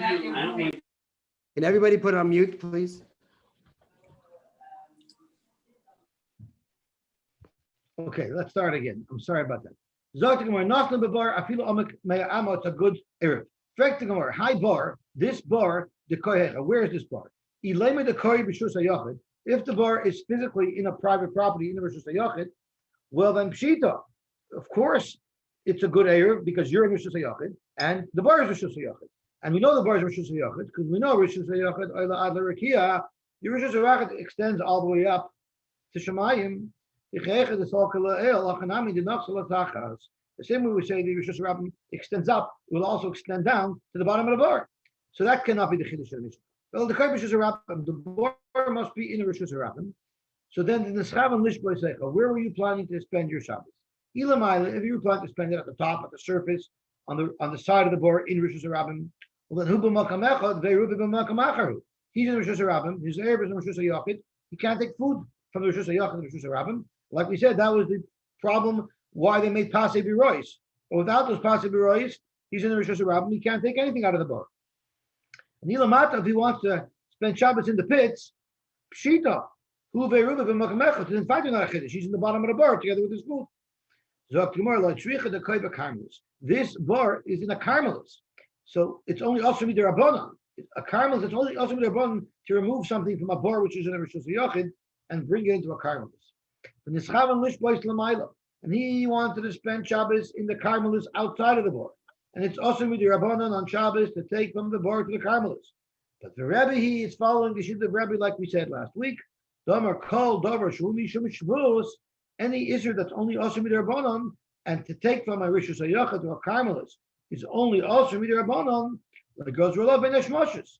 Can everybody put on mute, please? Okay, let's start again. I'm sorry about that. It's a good Erev. Hi bar, this bar, the kohecha. Where is this bar? If the bar is physically in a private property in the Rishus HaYachid, well then Pshita, of course, it's a good Erev because you're in Rishus HaYachid and the bar is Rishus HaYachid. And we know the bar is Rishus HaYachid because we know Rishus HaYachid, Oila Adla Rekia, the Rishus HaYachid extends all the way up to Shemayim. The same way we say the Rishus Rabbim extends up, it will also extend down to the bottom of the bar. So that cannot be the Chiddush of the Mishnah. Well, the Rishus Rabbim, the bar must be in the Rishus Rabbim. So then in the Schavan Lishboy Seicha, where were you planning to spend your Shabbos? Ilamayla, if you were planning to spend it at the top, at the surface, on the side of the bar in Rishus Rabbim, well then Hu b'makam echad, ve'Rubi b'makam acharu. He's in Rishus Rabbim, his Erev is in Rishus HaYachid, he can't take food from the Rishus HaYachid to the Rishus Rabbim. Like we said, that was the problem why they made Pasei B'Rois. But without those Pasei B'Rois, he's in the Rishus Rabbim, he can't take anything out of the bar. And Ilamata, if he wants to spend Shabbos in the pits, Pshita, Hu ve'Rubi b'makam echad, in fact, not a Chiddush, he's in the bottom of the bar together with his food. This bar is in a Carmelis. So it's only also midirabanan. A Carmelis, it's only also midirabanan to remove something from a bar which is in a Rishus HaYachid and bring it into a Carmelis. And he wanted to spend Shabbos in the Carmelis outside of the bar. And it's also midirabanan on Shabbos to take from the bar to the Carmelis. But the Rebbe, he is following the Shid of Rebbe like we said last week. Domer kol dover shumi shum shvus. Any Isser that's only also midirabanan, and to take from a Rishus HaYachid to a Carmelis is only also midirabanan, like it goes Rolav ben Hashmoshes.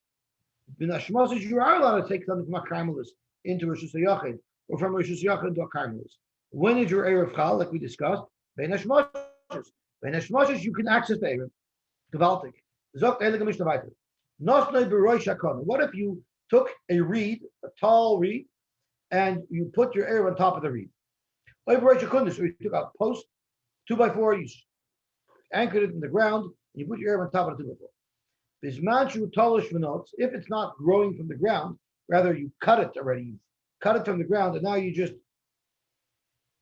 Ben Hashmoshes, you are allowed to take something from a Carmelis into Rishus HaYachid, or from Rishus HaYachid to a Carmelis. When is your Erev Chal, like we discussed? Ben Hashmoshes. Ben Hashmoshes, you can access the Erev. Gewaltig. Zogt Eilige Mishnah weiter. Nosnei b'rosh hakon. What if you took a reed, a tall reed, and you put your Erev on top of the reed? So you took a post, 2x4, you anchored it in the ground, and you put your Erev on top of the 2x4. If it's not growing from the ground, rather you cut it already, you cut it from the ground, and now you're just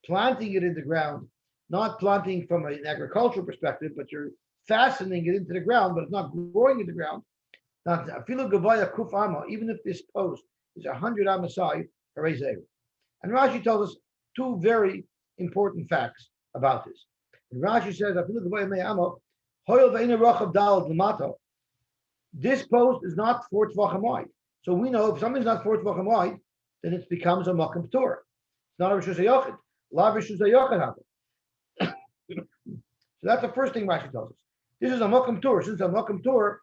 planting it in the ground, not planting from an agricultural perspective, but you're fastening it into the ground, but it's not growing in the ground. Now, even if this post is 100 amasai, and Rashi tells us two very important facts about this. And Rashi says, this post is not 4 tvachim wide. So we know if something's not 4 tvachim wide, then it becomes a makam p'tur. It's not a Rishus HaYachid. La Rishus HaYachid happen. So that's the first thing Rashi tells us. This is a makam p'tur. Since a makam p'tur,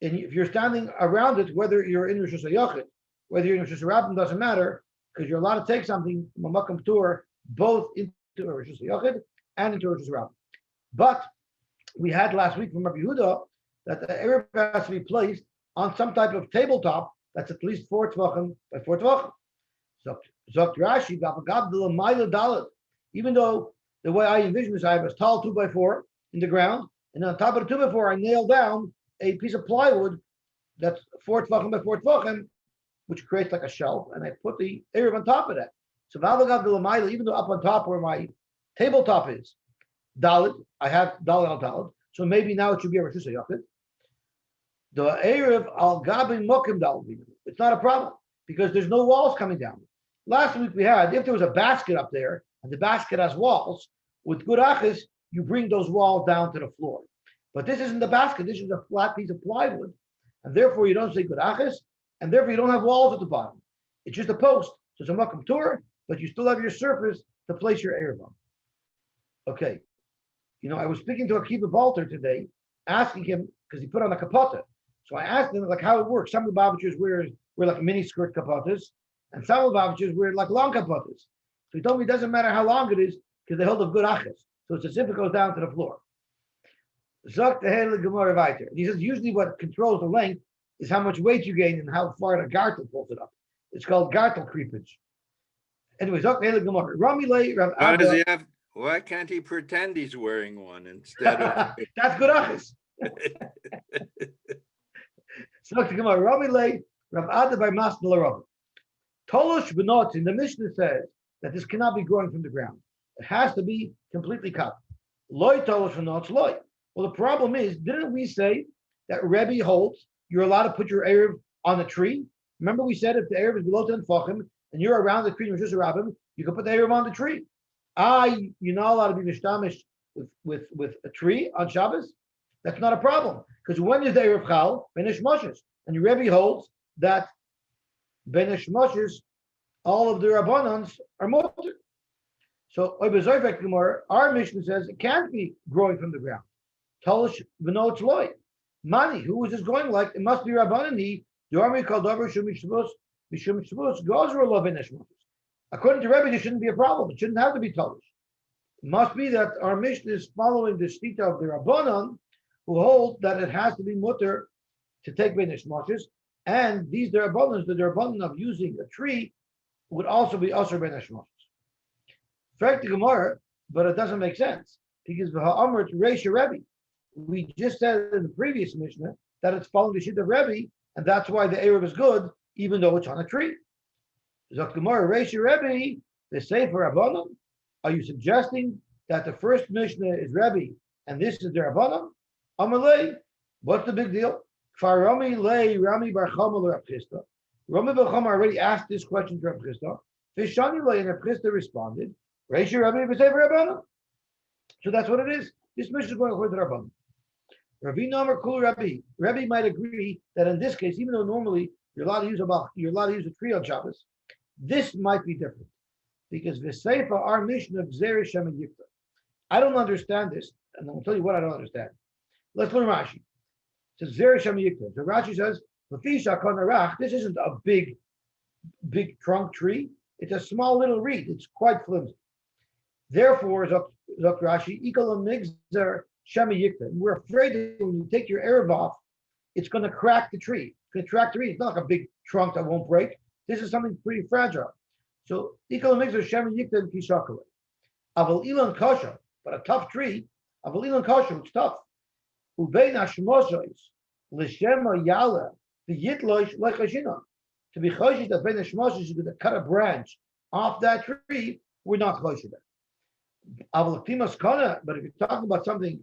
and if you're standing around it, whether you're in Rishus HaYachid, whether you're in Rishus Rabbim, doesn't matter, because you're allowed to take something from a makam p'tur both into a Rishus HaYachid and into a Rishus Rabbim. But we had last week from Rabbi Yehuda that the Erev has to be placed on some type of tabletop that's at least 4 tvachim by 4 tvachim. Zokt Rashi, even though the way I envision this, I have a tall 2x4 in the ground, and on top of the 2x4, I nail down a piece of plywood that's 4 tvachim by 4 tvachim, which creates like a shelf, and I put the Erev on top of that. So even though up on top where my tabletop is, Dalit, I have Dalit al Dalit, so maybe now it should be a Rishus HaYachid. The Erev al Gabi Mokim Dalit, it's not a problem because there's no walls coming down. Last week we had, if there was a basket up there and the basket has walls, with good achis, you bring those walls down to the floor. But this isn't the basket, this is a flat piece of plywood, and therefore you don't say good achis, and therefore you don't have walls at the bottom. It's just a post. So it's a makam p'tur, but you still have your surface to place your Erev on. Okay. You know, I was speaking to a Kiva Valter today, asking him, because he put on a kapota. So I asked him like how it works. Some of the Babachers wear like mini skirt kapotas, and some of the Babachers wear like long kapotas. So he told me it doesn't matter how long it is, because they hold of good achas. So it's as if it goes down to the floor. Zok the Gemara weiter. He says usually what controls the length is how much weight you gain and how far the gartel pulls it up. It's called gartel creepage. Anyway, Zok the Gemara. Ramile Rav Why does Abba. he have? Why can't he pretend he's wearing one instead of? That's good achas. Rabbi Lei, Rav Ada by Masnala Rabbi. Tolosh Benot in the Mishnah says that this cannot be growing from the ground. It has to be completely cut. Loi Tolosh Benot Loi. Well, the problem is, didn't we say that Rebbe holds you're allowed to put your Eruv on the tree? Remember we said if the Eruv is below 10 Tfachim and you're around the tree and just around him, you can put the Eruv on the tree. You're not allowed to be mishtamish with a tree on Shabbos. That's not a problem. Because when is the Eruv Chal? Benish Moshes. And your Rebbe holds that Benish Moshes, all of the Rabbanans are mutter. So our Mishnah says it can't be growing from the ground. Talish v'no tzloi. Mani, who is this going like? It must be Rabbanani. Yormi called over Shumishvus, Mishumishvus, Gozra lo Benish Moshes. According to Rebbe, there shouldn't be a problem. It shouldn't have to be Talish. It must be that our Mishnah is following the Shtita of the Rabbanan, who hold that it has to be mutter to take Benish Moshes, and these Rabbanans, the Rabbanan of using a tree, would also be Asr Benish Moshes. Fact the Gemara, but it doesn't make sense because V'ha'amr to Reish Rebbe. We just said in the previous Mishnah that it's following the Shit of Rebbe, and that's why the Eruv is good, even though it's on a tree. Zok Gemara, Reish Rebbe, the Sefer Rabbanan. Are you suggesting that the first Mishnah is Rebbe and this is the Rabbanan? Amalei, what's the big deal? Farami lei Rami bar Chama Rav Chisda. Rami bar Chama already asked this question to Rav Chisda. Vishani lei and Rav Chisda responded, Reish Rebbe v'Sefer Rabbanan. So that's what it is. This Mishnah is going according to Rabbanan. Ravi Nomer Kul Rabbi. Rabbi might agree that in this case, even though normally you're allowed to use a tree on Shabbos, this might be different because V'Seifa our Mishnah Gzera Shem and Yikta. I don't understand this, and I'll tell you what I don't understand. Let's learn Rashi. It says Gzera Shem and Yikta. So Rashi says L'fisha Konarach. This isn't a big trunk tree. It's a small little reed. It's quite flimsy. Therefore, Zok Rashi, Ikolam Migzer Shema Yikta. We're afraid that when you take your Eruv off, it's going to crack the tree. It's going to crack the tree. It's not like a big trunk that won't break. This is something pretty fragile. So Ikolam Migzer Shema Yikta and Kishakale. Aval Ilan Kasha, but a tough tree. Aval Ilan Kasha, it's tough. Ubein Hashmoshois L'Shema Yala the Yitlosh Lechashina. To be choshed that Ben Hashmoshois is going to cut a branch off that tree, we're not choshed that. But if you're talking about something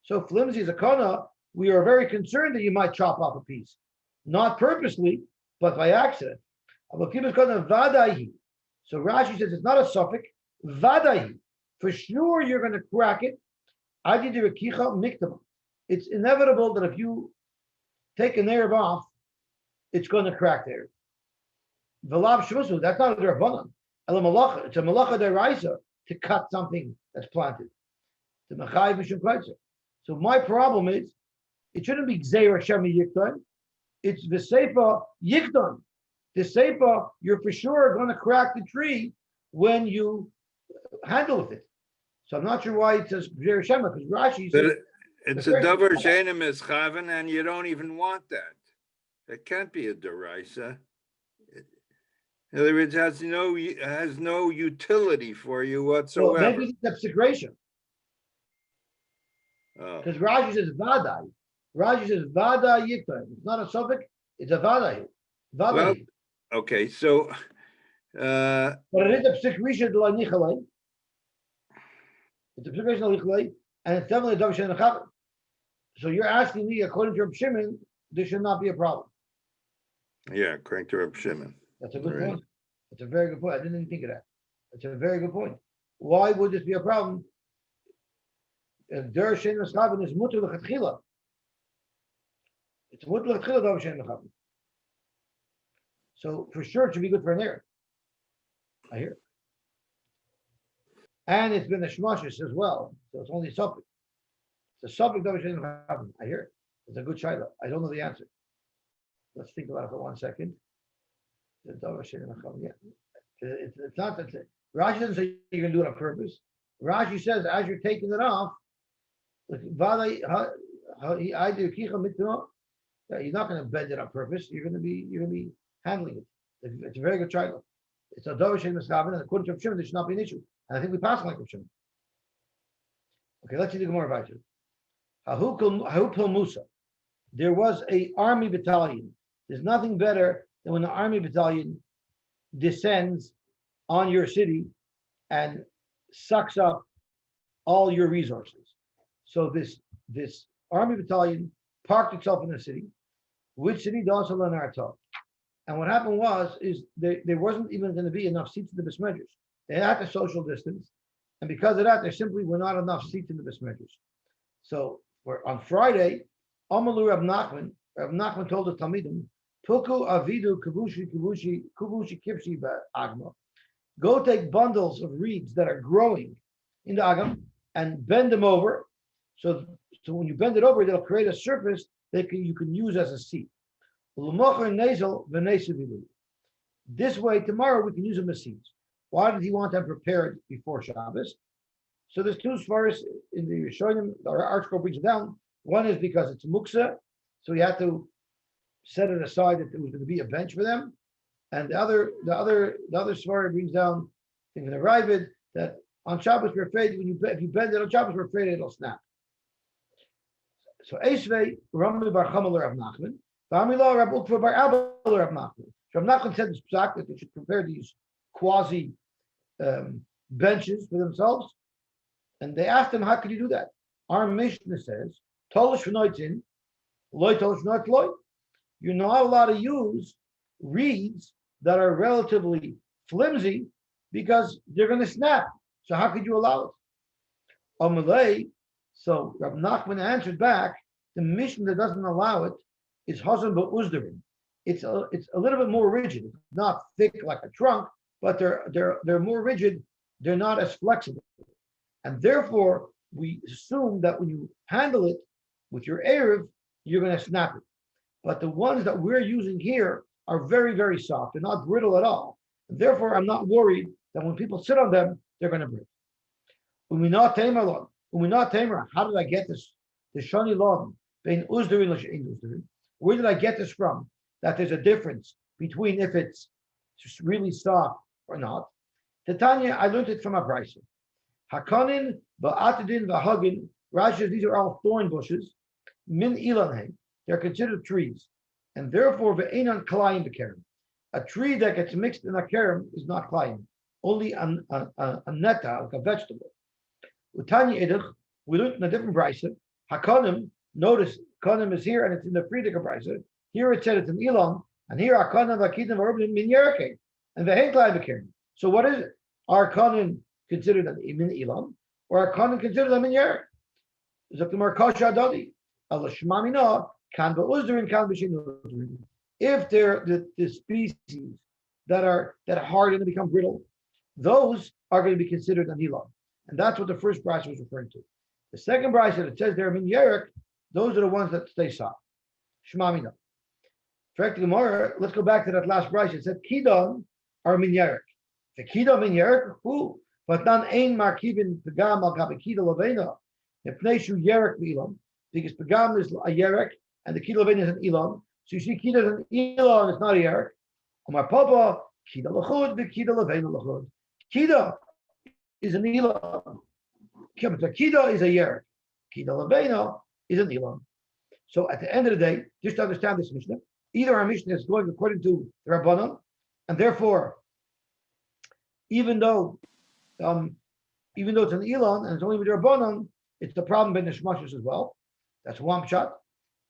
so flimsy as a kana, we are very concerned that you might chop off a piece, not purposely, but by accident. So Rashi says it's not a suffix, vadahi. For sure you're going to crack it. It's inevitable that if you take an Eruv off, it's going to crack there. That's not a Rabbanan. It's a malacha deraisa to cut something that's planted. So my problem is, it shouldn't be Gzeira Shema Yikton. It's the Seifa Yikton. The Seifa, you're for sure going to crack the tree when you handle with it. So I'm not sure why it says Gzeira Shema, because Rashi says it's a davar she'enim eschaven, and you don't even want that. It can't be a deraisa. In other words, has no utility for you whatsoever. Well, maybe it's obsecration. Because Rashi says vadai. Rashi says vadai yikta. It's not a suffix, it's a vadai. Well, okay, so but it is obsecration to nichalei. It's obsecration to nichalei, and it's definitely a davar she'enim eschaven. So you're asking me, according to Reb Shimon, there should not be a problem. Yeah, according to Reb Shimon. That's a good point. That's a very good point. I didn't even think of that. That's a very good point. Why would this be a problem? If Der Shein Meschaven is mutter l'chatchila, it's mutter l'chatchila davar she'enim eschaven. So for sure it should be good for an Eruv. I hear. And it's been a shmashis as well, so it's only a suffix. It's a suffix davar she'enim eschaven. I hear. It's a good shaila. I don't know the answer. Let's think about it for 1 second. The davar she'enim eschaven. Yeah, it's not that. Rashi doesn't say you're going to do it on purpose. Rashi says as you're taking it off, you're not going to bend it on purpose. You're going to be handling it. It's a very good shaila. It's a davar she'enim eschaven, and according to Reb Shimon, there should not be an issue. And I think we pass like Reb Shimon. Okay, let's see the Gemara about it. Hahu Pil Musa. there was a army battalion. There's nothing better than when the army battalion descends on your city and sucks up all your resources. So this army battalion parked itself in the city. Which city? Dasal and Arta. And what happened is there wasn't even going to be enough seats in the besmedrus. They had to social distance, and because of that, there simply were not enough seats in the besmedrus. So on Friday, Amalu Rab Nachman told the Talmidim, Puku avidu kubushi kipshi agma. Go take bundles of reeds that are growing in the agam and bend them over. So when you bend it over, they'll create a surface that you can use as a seat. This way, tomorrow we can use them as seats. Why did he want them prepared before Shabbos? So there's two svaris in the Rishonim. Our article brings it down. One is because it's muksa, so he had to set it aside that there was going to be a bench for them. And the other svara brings down in the Ravid that on Shabbos we're afraid if you bend it on Shabbos we're afraid it'll snap. So Eisvei Rami Bar Chamal Rav Nachman, V'Amila Rab Ukva Bar Abba Rav Nachman. Rav Nachman said this psak that they should prepare these quasi benches for themselves, and they asked him, how could you do that? Our Mishnah says, Tolish v'noitin, loy tolish v'noit loy. You're not allowed to use reeds that are relatively flimsy because they're going to snap. So how could you allow it? Amalei. So Rav Nachman answered back, the mission that doesn't allow it is Hazan Ba'uzdarim. It's a little bit more rigid. It's not thick like a trunk, but they're more rigid. They're not as flexible. And therefore, we assume that when you handle it with your Eruv, you're going to snap it. But the ones that we're using here are very, very soft. They're not brittle at all. And therefore, I'm not worried that when people sit on them, they're going to break. When we not tamer, how did I get this? The shani law, where did I get this from? That there's a difference between if it's really soft or not. Titania, I learned it from a brisa. Hakanin, ba'atidin, v'hagin, Rashi, these are all thorn bushes. Min ilanhe, they're considered trees. And therefore, ve'enan kalayim b'kerem. A tree that gets mixed in a kerem is not kalayim, only a neta, like a vegetable. Utanya edich, we learned in a different brisa. Hakanim, notice, kanim is here and it's in the Friedrich brisa. Here it said it's an ilan, and here hakanim v'akidim v'orubim min yerke, and ve'hen kalayim b'kerem. So what is it? Are kanim considered an min ilan, or are kanim considered a min yerek? Zaktimar kasha adadi. Allah shmamina kan ba'uzdarin kan b'shin. If they're the species that harden and become brittle, those are going to be considered an ilan. And that's what the first brisa was referring to. The second brisa that says they're min yerek, those are the ones that stay soft. Shmamina. Let's go back to that last brisa. It said kidon are min yerek. The kidon min yerek, who? But then ein markibin pegam al gabe kidon lovena. The pneishu yerek ilan, because pegam is a yerek and the kidon lovena is an ilan. So you see kidon is an ilan, it's not a yerek. Omar papa kidon lachud the kidon lovena lachud. Kidon is an ilan. Kidon is a yerek. Kidon lovena is an ilan. So at the end of the day, just to understand this Mishnah, either our Mishnah is going according to the Rabbanon, and therefore, even though it's an Elon and it's only with the Rabbanon, it's the problem in the Shmashos as well. That's one pshat.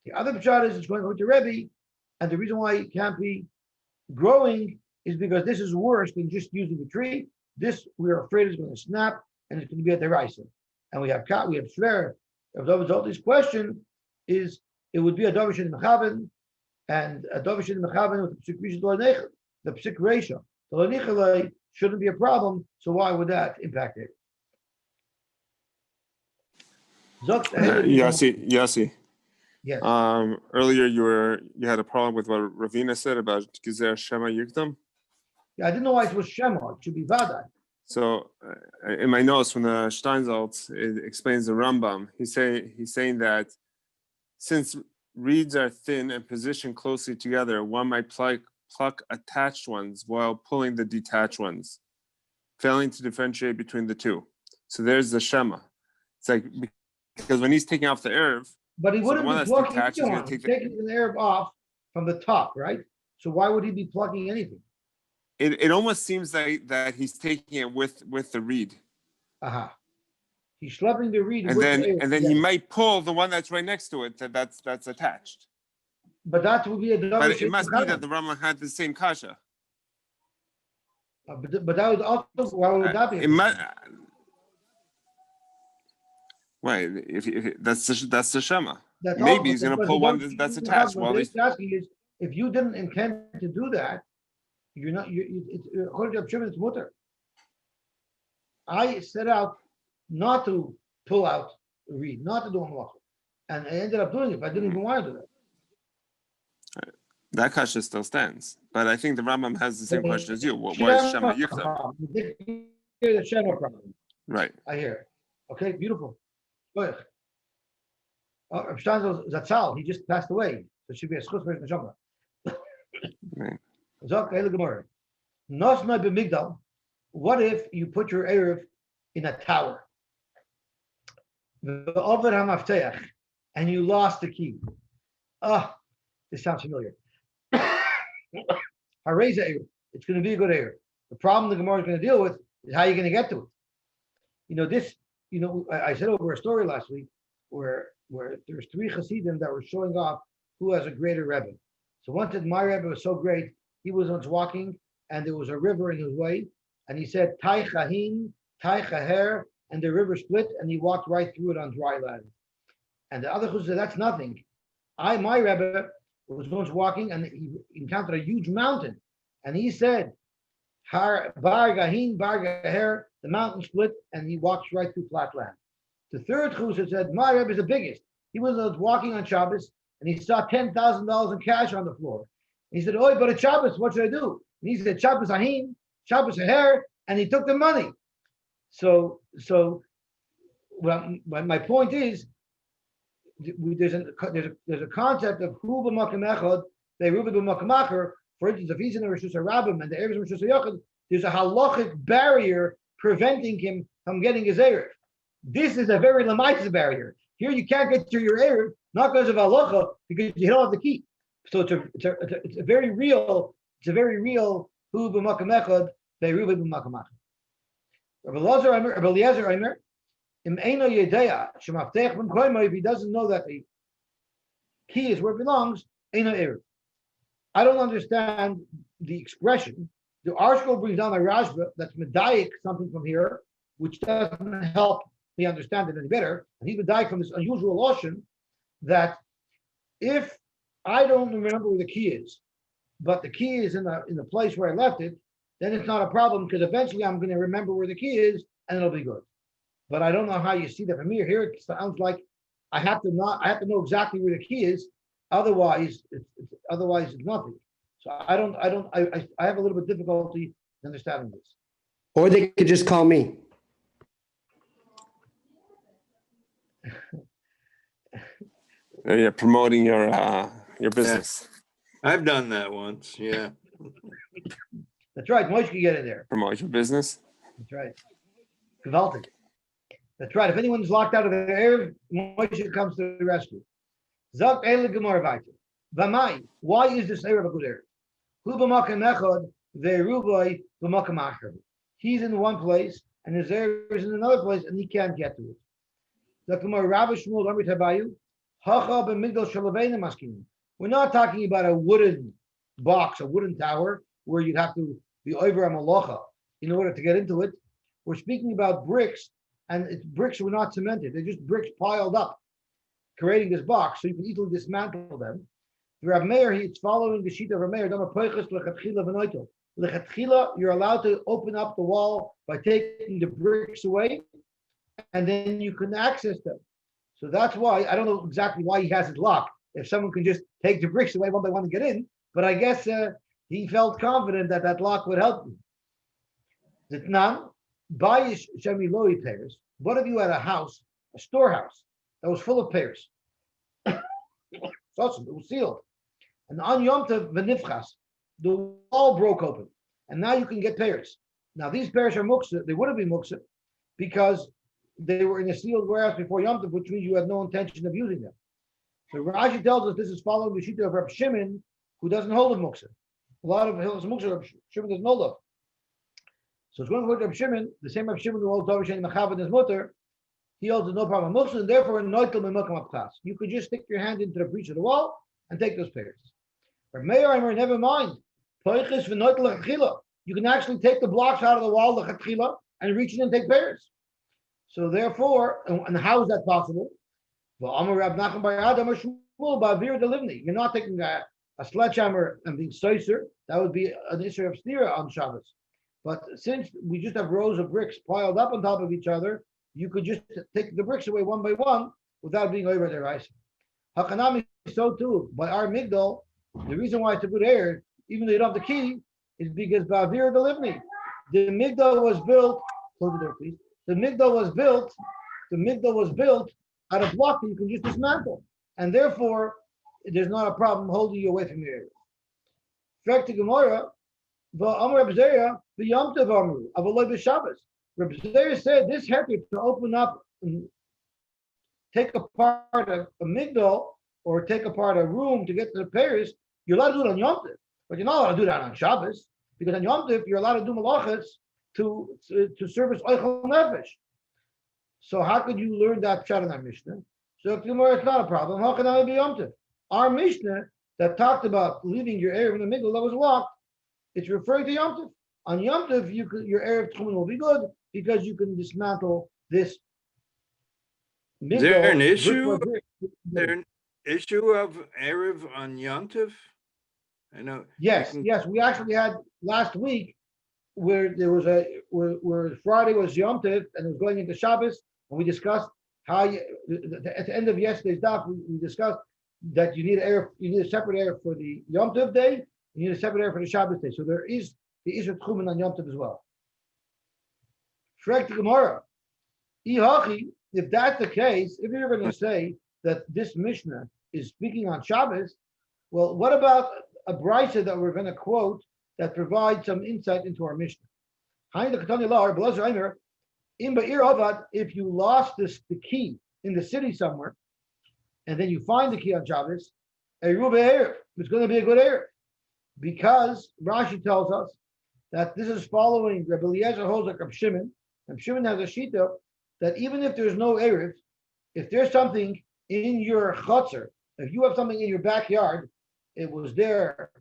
The other pshat is it's going with the Rebbe, and the reason why it can't be growing is because this is worse than just using the tree. This we're afraid is going to snap and it's going to be at the Raisa. And we have Shver. If this question is, it would be a Dovishin Mechaven, and a Dovishin Mechaven with the Psik Rishon, the Psik Resha. The Lanichalei shouldn't be a problem, so why would that impact it? Yosy. Yes. Earlier you had a problem with what Ravina said about Gezer Shema Yikdam. Yeah, I didn't know why it was Shema. It should be Vadai. So in my notes from the Steinsaltz, it explains the Rambam. He's saying that since reeds are thin and positioned closely together, one might pluck attached ones while pulling the detached ones, failing to differentiate between the two. So there's the Shema. It's like, because when he's taking off the Erev, But he So the wouldn't one be that's plucking detached is gonna anyone. He's take the, taking an Arab off from the top, right? So why would he be plucking anything? it almost seems like that he's taking it with the reed. Aha. He's schlepping the reed And with then the Arab. and then he might pull the one that's right next to it that's attached. But that would be a double But it shit must be that Muhammad. the Rambam had the same kasha. But that would also, why would that be? It might. Right, if that's the Shema. That's Maybe all, he's but gonna the pull double one shit that's Muhammad, attached. what While they're these, asking is, if you didn't intend to do that, you're not, it's, according to Shimon, it's mutter. I set out not to pull out the reed, not to do a malacha. And I ended up doing it, but I didn't even want to do that kasha still stands. But I think the Rambam has the same that. question as you. Why is Shema Yichtav? problem. You hear the Shema problem. Right. I hear it. Okay, beautiful. Good. Shtanzel Zatzal, he just passed away. So it should be a schus for Neshama. Right. Zok Eile Gemara. Nos Noi B'Migdal. What if you put your Erev in a tower? V'over HaMafteach, and you lost the key. Ah, this sounds familiar. Hareza Erev. It's going to be a good Erev. The problem the Gemara is going to deal with is how you're going to get to it. You know, this, I said over a story last week where there's 3 Hasidim that were showing off who has a greater Rebbe. So one said, my Rebbe was so great, he was once walking and there was a river in his way, and he said, Tai Chahin, Tai Chaher, and the river split, and he walked right through it on dry land. And the other Chassid said, that's nothing. My Rebbe was once walking and he encountered a huge mountain, and he said, Bar Gahin, Bar Gaher, the mountain split, and he walks right through flat land. The third Chassid said, my Rebbe is the biggest. He was walking on Shabbos, and he saw $10,000 in cash on the floor. He said, "Oi, but it's Shabbos, what should I do?" And he said, "Shabbos ahin, Shabbos aher," and he took the money. So, well, my point is, there's a concept of hu b'makom echad, ve'eruvin b'makom acher. For instance, if he's in the Rishus HaRabbim and the Erev is Rishus HaYachid, there's a halachic barrier preventing him from getting his Erev. This is a very lamaisa barrier. Here you can't get to your Erev, not because of halacha, because you don't have the key. So it's a very real hu b'makom echad, ve'eruvin b'makom acher. Rabbi Eliezer Omer, im eino yedea shemaftech b'mkoimo, if he doesn't know that the key is where it belongs, eino erev. I don't understand the expression. The article brings down a Rashba that's medayik something from here, which doesn't help me understand it any better. And he's medayik from this unusual lotion that if I don't remember where the key is, but the key is in the place where I left it, then it's not a problem because eventually I'm going to remember where the key is and it'll be good. But I don't know how you see that from here. Here it sounds like I have to know exactly where the key is. Otherwise, it's nothing. So I have a little bit difficulty understanding this. Or they could just call me. Yeah, promoting your business. I've done that once. Yeah. That's right. Moshe can get in there. Promote your business. That's right. Gewaltig. That's right. If anyone's locked out of their Erev, Moshe comes to the rescue. Zak Eile Gemara Vayter. V'mai, why is this Erev a good Erev? Hu b'makom echad ve'eruvai b'makom acher. He's in one place and his Erev is in another place and he can't get to it. Zak Gemara Rabbi Shmuel Amrit Habayu. Hacha b'migdal shalaveinu maskinim. We're not talking about a wooden box, a wooden tower, where you'd have to be over a malacha in order to get into it. We're speaking about bricks, and bricks were not cemented. They're just bricks piled up, creating this box, so you can easily dismantle them. The Rav Meir, he's following the sheet of Rav Meir. Lechatchila, you're allowed to open up the wall by taking the bricks away, and then you can access them. So that's why, I don't know exactly why he has it locked. If someone can just take the bricks away one by one to get in, but I guess he felt confident that lock would help him. Zitnan, bayish shemiloi pears. What if you had a house, a storehouse, that was full of pears? It was sealed. And on Yom Tov v'nifchas, the wall broke open, and now you can get pears. Now these pears are muksa. They would have been muksa because they were in a sealed warehouse before Yom Tov, which means you had no intention of using them. So Rashi tells us this is following the shita of Reb Shimon, who doesn't hold of muksa. A lot of Hilchos muksa Reb Shimon doesn't hold of. So it's going to Reb Shimon, the same Reb Shimon who holds Torah Shein Mechav in his mutter. He holds no problem muksa, and therefore noitel memukam aptas. You could just stick your hand into the breach of the wall and take those pairs. But Meir, never mind. You can actually take the blocks out of the wall, the chatchila, and reach in and take pairs. So therefore, and how is that possible? You're not taking a sledgehammer and being soiser. That would be an issue of stira on Shabbos. But since we just have rows of bricks piled up on top of each other, you could just take the bricks away one by one without being over their ice. Hakanami, so too, by our migdal, the reason why it's a good air, even though you don't have the key, is because Ba'avir Delivni. The migdal was built, close the door please. The migdal was built out of block that you can just dismantle. And therefore, there's not a problem holding you away from your area. Fact to Gemara, Amr Reb Zera, the Yom Tov Amru, Avaloi B'Shabbos. Reb Zera said this heter to open up and take apart a migdal or take apart a room to get to the pairs, you're allowed to do it on Yom Tov, but you're not allowed to do that on Shabbos, because on Yom Tov, you're allowed to do malachas to service Oichel Nefesh. So how could you learn that pshat in our Mishnah? So it's not a problem. How can I be Yom Tov? Our Mishnah that talked about leaving your Erev in the middle that was locked, it's referring to Yom Tov. On Yom Tov, your Erev Tchumen will be good because you can dismantle this. Is there an issue? Is there an issue of Erev on Yom Tov? I know. Yes. We actually had last week where there was where Friday was Yom Tov and it was going into Shabbos, and we discussed how at the end of yesterday's daf we discussed that you need a separate Erev for the Yom Tov day, you need a separate Erev for the Shabbos day. So there is the issue of Tchumen on Yom Tov as well. Shrek to Gemara. If that's the case, if you're going to say that this Mishnah is speaking on Shabbos, well, what about a brisa that we're going to quote that provides some insight into our Mishnah? If you lost the key in the city somewhere, and then you find the key on Shabbos, it's going to be a good Erev, because Rashi tells us that this is following Rabbi Eliezer holds like Reb Shimon. Reb Shimon has a shita that even if there's no Erev, if there's something in your chutzner, if you have something in your backyard, it was there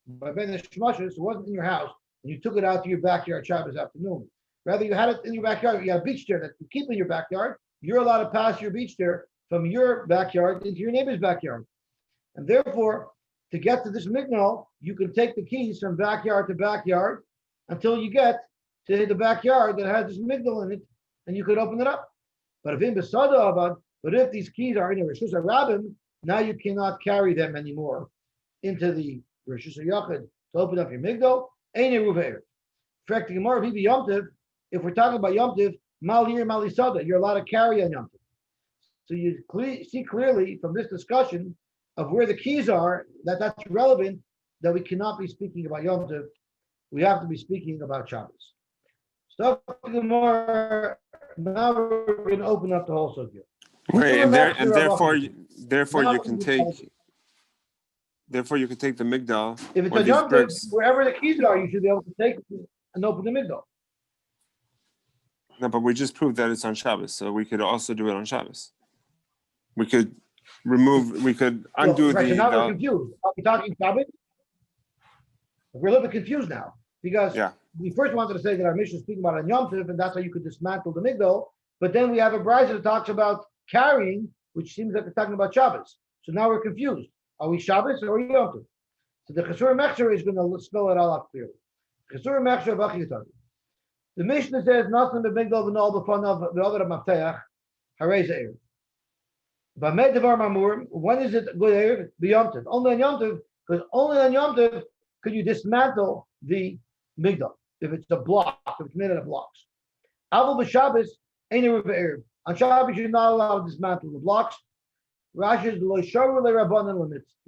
by Ben Shmashis, it wasn't in your house, and you took it out to your backyard Shabbos afternoon. Rather, you had it in your backyard, you have a beach chair that you keep in your backyard, you're allowed to pass your beach chair from your backyard into your neighbor's backyard. And therefore, to get to this mignol, you can take the keys from backyard to backyard until you get to the backyard that has this mignol in it, and you could open it up. But if these keys are in a Rishus HaRabim, now you cannot carry them anymore into the Rishus HaYachid to open up your migdal. Ein Eruv Erev. If we're talking about Yom Tov, Mal Yir Mal Yisada, you're allowed to carry on Yom Tov. So you see clearly from this discussion of where the keys are that that's relevant, that we cannot be speaking about Yom Tov. We have to be speaking about Shabbos. So now we're going to open up the whole subject. Right, and therefore you can take. Therefore, you can take the migdal. If it's a Yom Tov, wherever the keys are, you should be able to take it and open the migdal. No, but we just proved that it's on Shabbos, so we could also do it on Shabbos. We could undo the. So now we're confused. Are we talking Shabbos? We're a little bit confused now because we first wanted to say that our mission is speaking about on Yom Tov, and that's how you could dismantle the migdal. But then we have a brisa that talks about carrying, which seems like it's talking about Shabbos. So now we're confused. Are we Shabbos or Yom Tov? So the Chesur Mechzer is going to spell it all out clearly. Chesur Mechzer B'Chiyatagi. The Mishnah says nothing but migdal v'nol b'fanav v'over mafteach harei ze'er. B'med devar mamur. When is it good erev? B'Yom Tov. Only on Yom Tov, because only on Yom Tov could you dismantle the migdal if it's a block, if it's made out of blocks. Avol b'Shabbos ain't erev erev. On Shabbos you're not allowed to dismantle the blocks. Rashi is lo sharu le rabbanan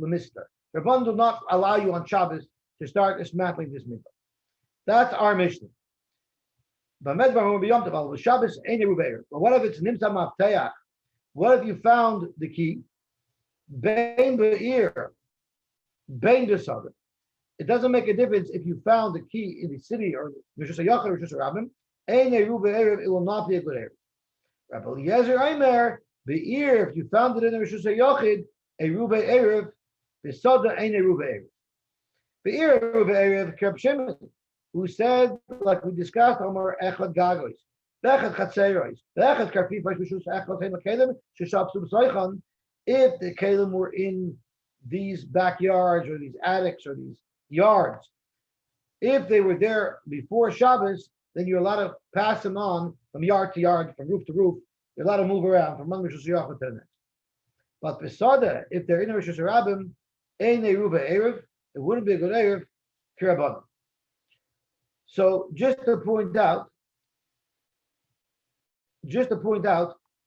lemista. Rabbanan do not allow you on Shabbos to start dismantling this migdal. That's our Mishnah. But what if it's nimsa mafteach? What if you found the key Bain be'ir, bain besada. It doesn't make a difference if you found the key in the city or Rishus Hayachid or Rishus Rabbim. Ein Eruv Erev, it will not be a good Erev. Rabbi Eliezer Aimer, be'ir, if you found it in the Rishus Hayachid, Eruv Erev, besada ein Eruv Erev. Be'ir Eruv Erev, Kerb Shimon, who said, like we discussed, Omar Echad Gagois, Echad Chatzerois, Echad Karfifas, Rishus Echad Hein Kelim, Shishab Subsoichan. If the Kelim were in these backyards or these attics or these yards, if they were there before Shabbos, then you're allowed to pass them on from yard to yard, from roof to roof. You're allowed to move around from one Rishus Hayachid to the next. But Besada, if they're in the Rishus Rabbim, Ein Eruv Erev, it wouldn't be a good Erev, Kirabanim. So just to point out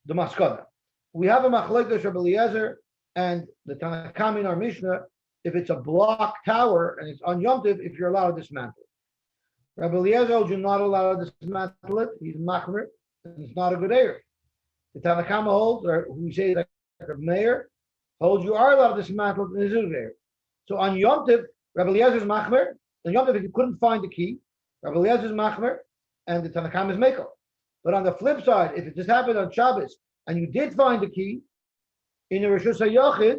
the Maskana. We have a Machlekes Rabbi Eliezer and the Tanna Kamma in our Mishnah, if it's a block tower and it's on Yom Tov, if you're allowed to dismantle it. Rabbi Eliezer holds you're not allowed to dismantle it. He's machmer, and it's not a good Erev. The Tanna Kamma holds, or we say like a mayor, holds you are allowed to dismantle it, and it's a good Erev. So on Yom Tov, Rabbi Eliezer's machmer. On Yom Tov, if you couldn't find the key, Rabbi Eliezer's machmer, and the Tanna Kamma is mekel. But on the flip side, if it just happened on Shabbos and you did find the key in the Rishus Hayachid,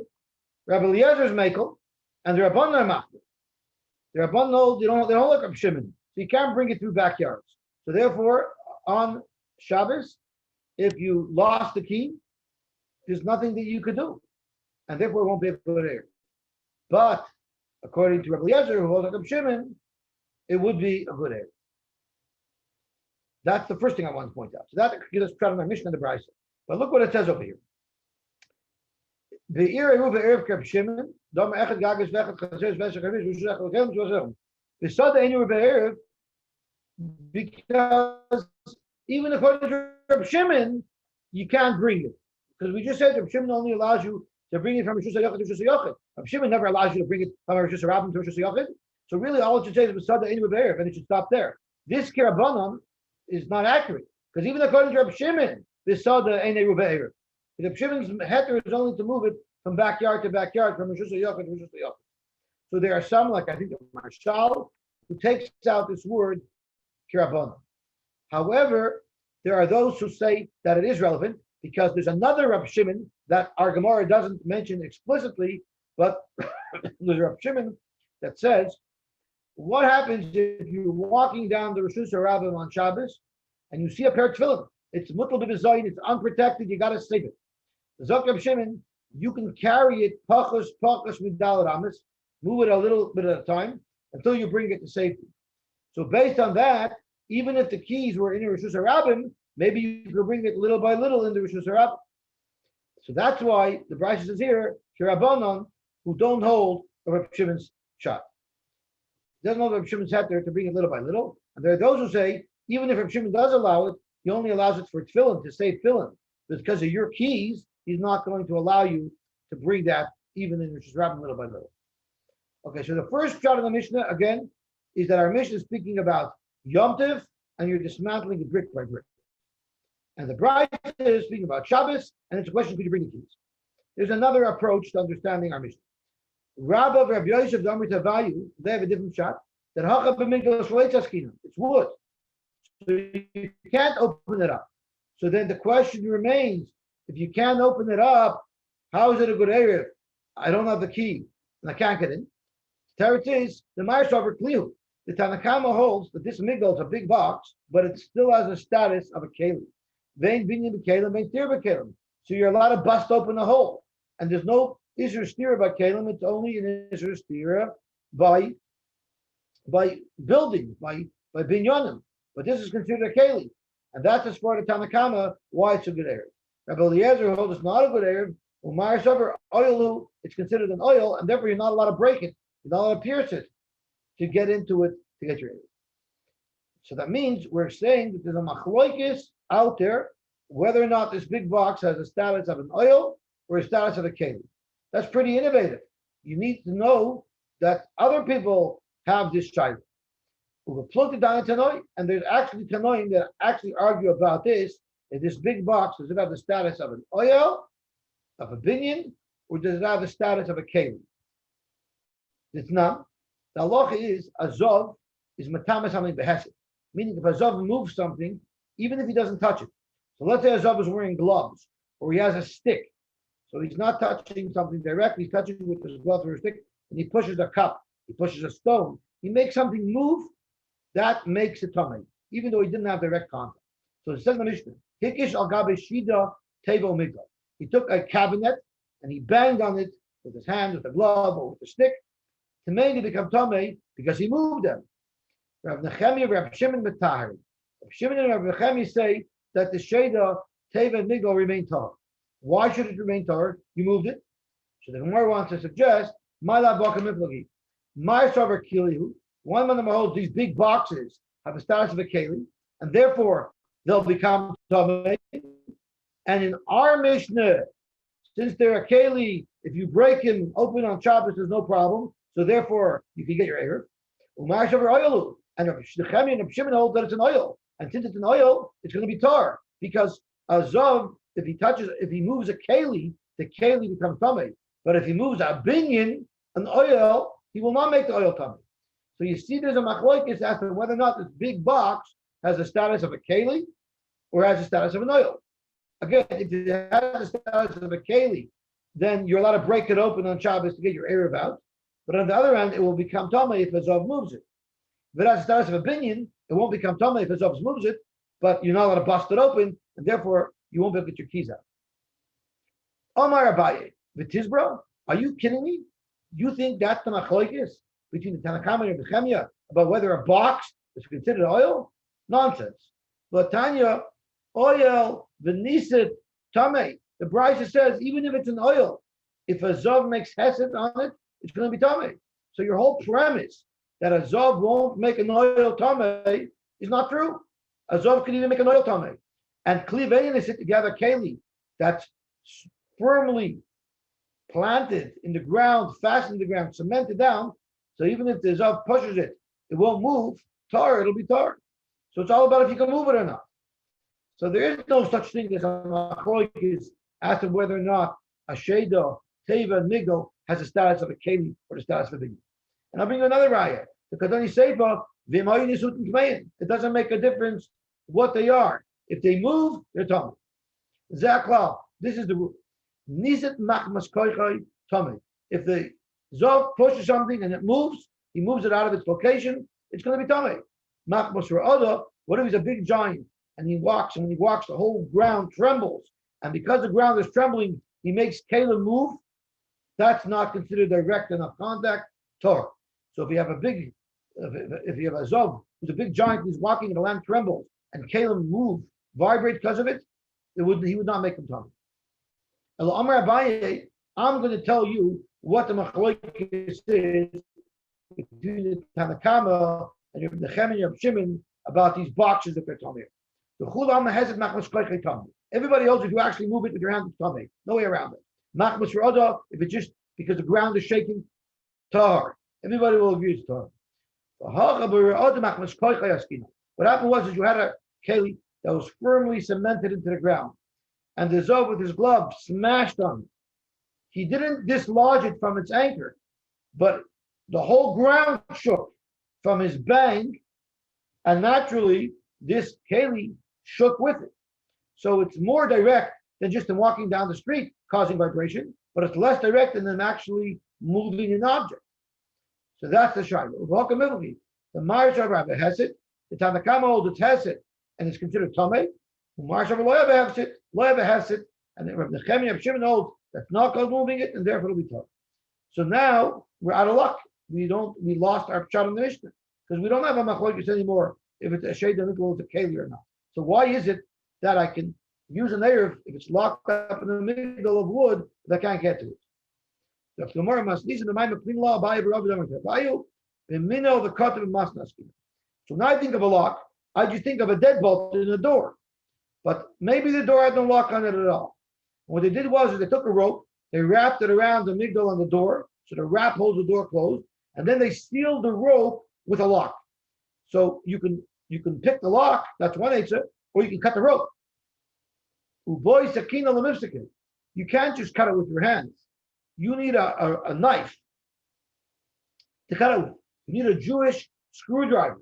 Rabbi Eliezer's mekel, and the Rabbanan are machmer. The Rabbanan they don't look up Shimon, so you can't bring it through backyards. So therefore, on Shabbos, if you lost the key, there's nothing that you could do, and therefore it won't be a good Erev. But according to Rabbi Eliezer, who holds like Shimon, it would be a good Erev. That's the first thing I want to point out. So that gives us credit on our Mishnah and the Brisa. But look what it says over here. The Eruv Erev Kerb Shimon, Dom Echad Gagas Vechad Chazer Zvesach Havish V'Shulach Lechem Zvesach. The Sada Eruv Erev, because even according to Kerb Shimon, you can't bring it, because we just said Kerb Shimon only allows you to bring it from Rishus Hayachid to Rishus Hayachid. Kerb Shimon never allows you to bring it from Rishus Rabbim to Rishus Hayachid. So really, all it should say is Sada Eruv Erev, and it should stop there. This Kirabanan is not accurate, because even according to Reb Shimon, this Sada Ein Eruv Erev. Reb Shimon's heter is only to move it from backyard to backyard, from Rishus Hayachid to Rishus Hayachid. So there are some, like I think the Marshal, who takes out this word Kirabanan. However, there are those who say that it is relevant, because there's another Reb Shimon that our Gemara doesn't mention explicitly, but there's a Reb Shimon that says, what happens if you're walking down the Rishus Rabbim on Shabbos and you see a pair of tefillin? It's mutal b'bizayin, it's unprotected, you got to save it. The Zok Reb Shimon, you can carry it pachos midal ramis, move it a little bit at a time until you bring it to safety. So based on that, even if the keys were in the Rishus Rabbim, maybe you could bring it little by little in the Rishus Rabbim. So that's why the Brisa says here, Kirabanan, who don't hold a Reb Shimon's shot. Doesn't know Reb Shimon's heter to bring it little by little. And there are those who say, even if Reb Shimon does allow it, he only allows it for tefillin, to save tefillin. Because of your keys, he's not going to allow you to bring that even in Rishus Rabbim little by little. Okay, so the first shot of the Mishnah, again, is that our Mishnah is speaking about Yom Tov, and you're dismantling it brick by brick. And the Bride is speaking about Shabbos, and it's a question, could you bring the keys? There's another approach to understanding our Mishnah. Rabba Rav Yosef Damrit Avayu, they have a different shot. That Hacha b'Migdash Leitzaskinam, it's wood, so you can't open it up. So then the question remains: if you can't open it up, how is it a good Erev? I don't have the key and I can't get in. Teretz is the Ma'ashavar Klihu. The Tanna Kamma holds that this migdal is a big box, but it still has a status of a kelim. Vein binyan b'kelim, vein tir b'kelim. So you're allowed to bust open the hole, and there's no Isur stira by kelim. It's only an Isur stira by building, by binyanim. But this is considered a kelim, and that's as far as Tanna Kamma why it's a good erev. Rabbi Eliezer holds it's not a good erev. Umar Savar oilu, it's considered an oil, and therefore you're not allowed to break it. You're not allowed to pierce it to get into it to get your erev. So that means we're saying that there's a machloikis out there whether or not this big box has a status of an oil or a status of a kelim. That's pretty innovative. You need to know that other people have this shayla. And there's actually tanoim that actually argue about this. That this big box does it have the status of an oil, of a binyan, or does it have the status of a keli? It's not. The halacha is a zov is matama something behesed, meaning if a zov moves something, even if he doesn't touch it. So let's say a zov is wearing gloves or he has a stick, so he's not touching something directly. He's touching it with his glove or a stick, and he pushes a cup, he pushes a stone, he makes something move. That makes it tummy, even though he didn't have direct contact. So it says in the Mishnah, Hikish al gabe shida tevo migdal. He took a cabinet and he banged on it with his hand, with a glove, or with a stick to make it become tummy because he moved them. Rav Nechemia, Rav Shimon Metahari. Rav Shimon and Rav Nechemia say that the sheda teva and migdal remain tar. Why should it remain tar? You moved it. So the Gemara wants to suggest my la baka miflagi, my savar kilihu. One of them holds these big boxes have the status of a keli, and therefore they'll become tamei. And in our Mishnah, since they're a keli, if you break him open on Shabbos, there's no problem. So therefore, you can get your eruv. Umar shavar oilu, and Shechem and Shimon hold that it's an oil, and since it's an oil, it's going to be tar because a zov, if he moves a keli, the keli becomes tamei. But if he moves a binyan, an oil, he will not make the oil tamei. So you see there's a machlokes as to whether or not this big box has the status of a keli or has the status of an oil. Again, if it has the status of a keli, then you're allowed to break it open on Shabbos to get your eruv out. But on the other hand, it will become tamei if a zov moves it. If it has the status of a binyan, it won't become tamei if a zov moves it, but you're not allowed to bust it open, and therefore you won't be able to get your keys out. Omar Abaye, V'tizbro, are you kidding me? You think that's the machlokes between the Tanakama and Nechemia about whether a box is considered oil? Nonsense. Latanya, oil, v'nisit, tamei. The Brisa says even if it's an oil, if a zov makes hesed on it, it's going to be tamei. So your whole premise that a zov won't make an oil tamei is not true. A zov can even make an oil tamei. And klivein is it together keli that's firmly planted in the ground, fastened in the ground, cemented down. So even if the zov pushes it, it won't move. Tar, it'll be tar. So it's all about if you can move it or not. So there is no such thing as a machlokes as to whether or not a sheda, teva, and migdal has the status of a keli or the status of a binyan. And I'll bring you another raya. The Kadani Seifa, it doesn't make a difference what they are. If they move, they're tummy. Zakla, this is the rule. Nizit machmas koichai tummy. If the zov pushes something and it moves, he moves it out of its location, it's going to be tummy. Machmas ra'ada, what if he's a big giant and he walks, and when he walks, the whole ground trembles. And because the ground is trembling, he makes Caleb move. That's not considered direct enough contact. Torah. So if you have a big, if you have a zov who's a big giant who's walking and the land trembles, and Caleb move, vibrate because of it, he would not make him tummy. Amar Abaye, I'm going to tell you what the machlokes is between the Tanakama and the Nechemia and Shimon about these boxes that they're tummy. The chulam has it machmas koichai tummy. Everybody else, if you actually move it with your hand, it's tummy. No way around it. Machmas ra'ada, if it's just because the ground is shaking, tar. Everybody will agree it's tar. What happened was that you had a keli that was firmly cemented into the ground, and the zov with his glove smashed on it. He didn't dislodge it from its anchor, but the whole ground shook from his bang, and naturally this keli shook with it. So it's more direct than just him walking down the street causing vibration, but it's less direct than him actually moving an object. So that's the shayla. The Ma'arish Rabbi Hesed, the Tanakama holds it's Hesed, and it's considered Tamei. The Ma'arish Rabbi Lo Hesed, and the Nechemia of Shimon holds that's not called moving it, and therefore it'll be Tamei. So now we're out of luck. We lost our pshat in the Mishnah because we don't have a machlokes anymore if it's a shade of nickel, it's a keli or not. So why is it that I can use an eruv if it's locked up in the middle of wood that I can't get to it? So if the Gemara must listen to my clean law by the minnow the cut of must. So when I think of a lock, I just think of a deadbolt in the door. But maybe the door had no lock on it at all. What they did was they took a rope, they wrapped it around the migdal on the door, so the wrap holds the door closed, and then they sealed the rope with a lock. So you can pick the lock, that's one answer, or you can cut the rope. You can't just cut it with your hands. you need a knife to cut it with. You need a Jewish screwdriver